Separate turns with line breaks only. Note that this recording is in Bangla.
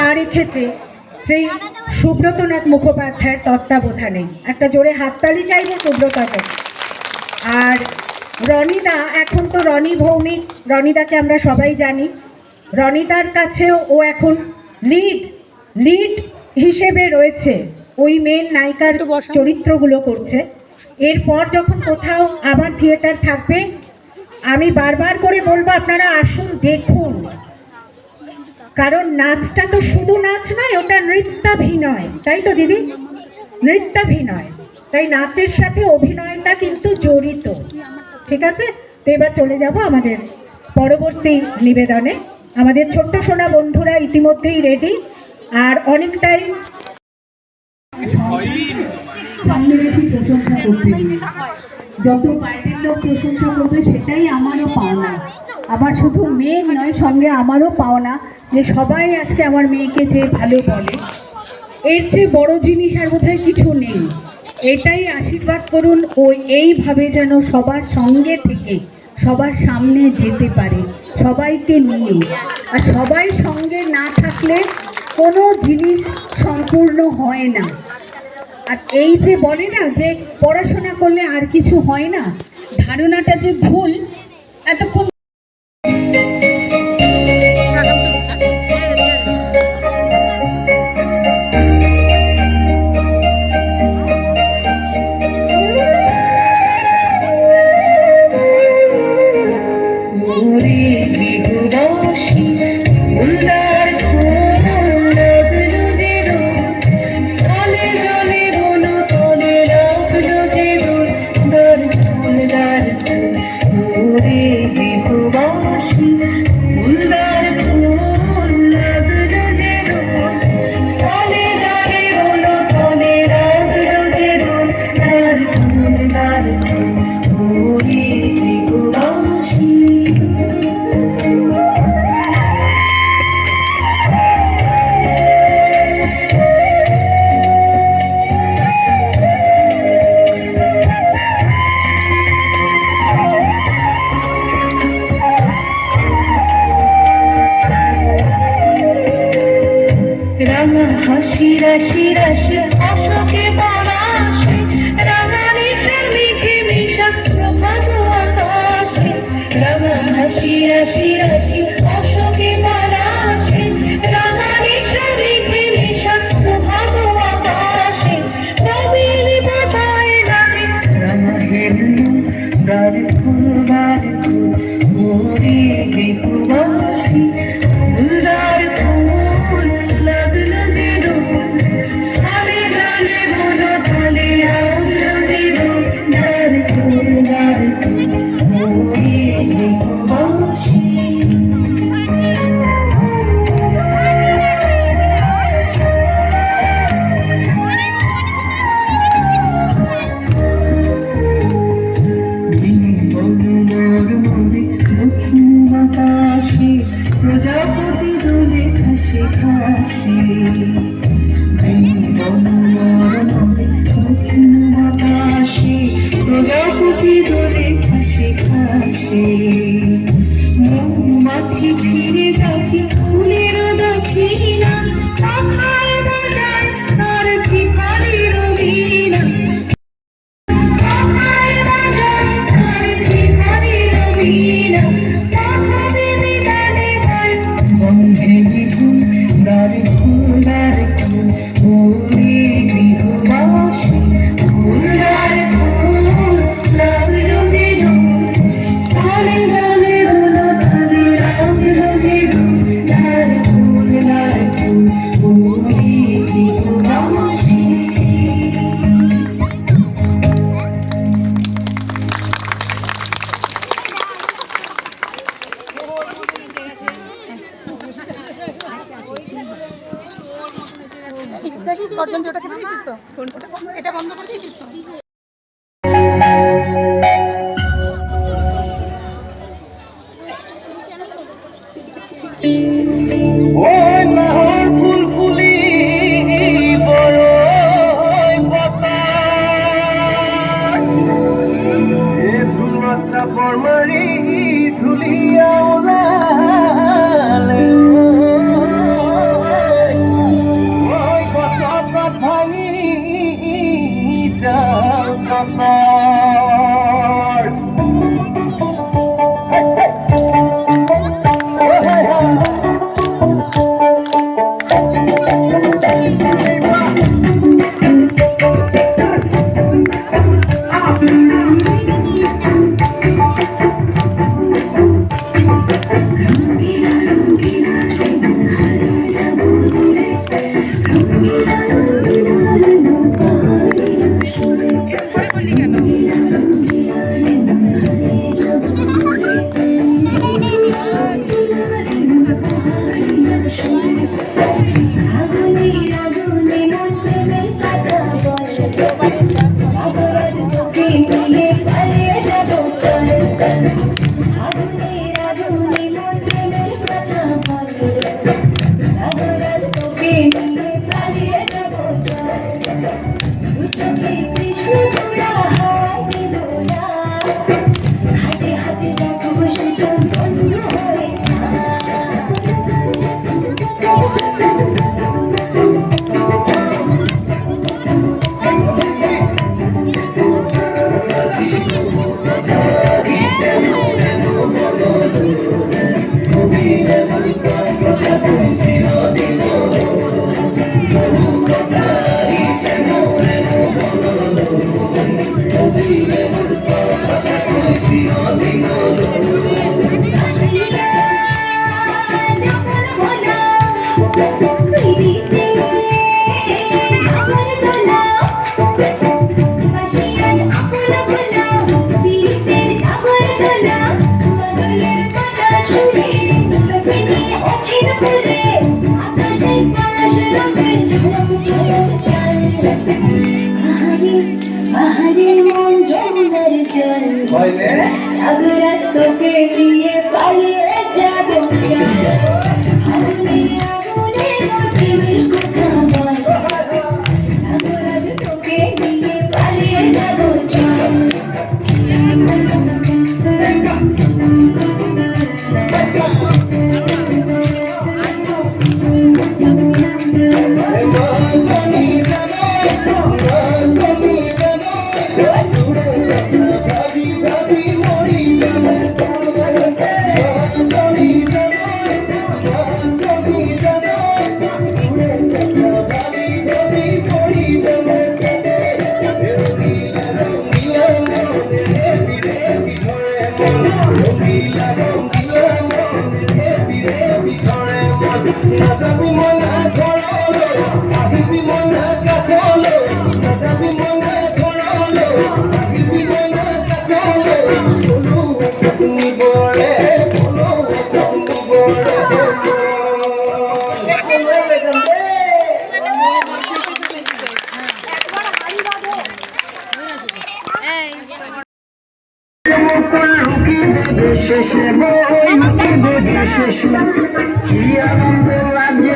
পা রেখেছে সেই সুব্রতনাথ মুখোপাধ্যায়ের তত্ত্বাবধানে। একটা জোরে হাততালি চাইবো সুব্রতকে। আর রনিদা, এখন তো রনি ভৌমিক, রনিদাকে আমরা সবাই জানি। রনিদার কাছেও ও এখন লিড হিসেবে রয়েছে, ওই মেন নায়িকার চরিত্রগুলো করছে। এরপর যখন কোথাও আবার থিয়েটার থাকবে, আমি বারবার করে বলবো আপনারা আসুন, দেখুন। কারণ নাচটা তো শুধু নাচ নয়, ওটা নৃত্যাভিনয়, তাই তো দিদি? নৃত্যাভিনয়, তাই নাচের সাথে অভিনয়টা কিন্তু জড়িত। ঠিক আছে, তো এবার চলে যাব আমাদের পরবর্তী নিবেদনে। আমাদের ছোট্ট সোনা বন্ধুরা ইতিমধ্যেই রেডি, আর অনেকটাই সামনে বেশি প্রশংসা করতে গিয়ে যত বাইরের লোক প্রশংসা করবে সেটাই আমারও পাওনা। আবার শুধু মেয়ে নয়, সঙ্গে আমারও পাওনা যে সবাই আজকে আমার মেয়েকে যে ভালো বলে। এর যে বড় জিনিস আর বোধহয় কিছু নেই। এটাই আশীর্বাদ করুন ও এইভাবে যেন সবার সঙ্গে থেকে সবার সামনে যেতে পারে, সবাইকে নিয়ে। আর সবাই সঙ্গে না থাকলে কোনো জিনিস সম্পূর্ণ হয় না। আর এই যে বলে না যে পড়াশোনা করলে আর কিছু হয় না, ধারণাটা যে ভুল। এতক্ষণ হাসি রাশি রাশি অশোকে পলাশে, রাঙা নিশা মিখে মিশা প্রভাত আকাশে। রাঙা হাসি রাশি রাশি অশোকে পলাশে, রাঙা নিশা মিখে মিশা প্রভাত আকাশে। নবীন পাতায় নামে রাঙা হেলু দ্বার ফুল বার ফুল, ওরে দেখবাসী ফুলদার ফুল লাগলো যে প্রজাপতি দোলে খাসে খাসে, প্রজাপতি দোলে খাসে খাসে। মৌমাছি ফিরে যাচ্ছে ফুলের দক্ষিণা, পাখায় বাজায় তার ভিখারির বীণা, পাখায় বাজায় তার ভিখারির বীণা। পাখা দেবে দানে ভাই বন্ধে বিধুন, দ্বার ফুল দ্বার ফুল, ওরে গৃহবাসী ফুলদার ফুল লাগলো যে স্থলে জলে হলো তালে লাগলো যে দ্বার ফুল দ্বার ফুল, ওরে গৃহবাসী। এটা বন্ধ করে দিয়েছিস তো?
তোকে নিয়ে পালিয়ে যাবো তোকে নিয়ে পালিয়ে যাবো শেষে বই শেষে কি আনন্দ লাগে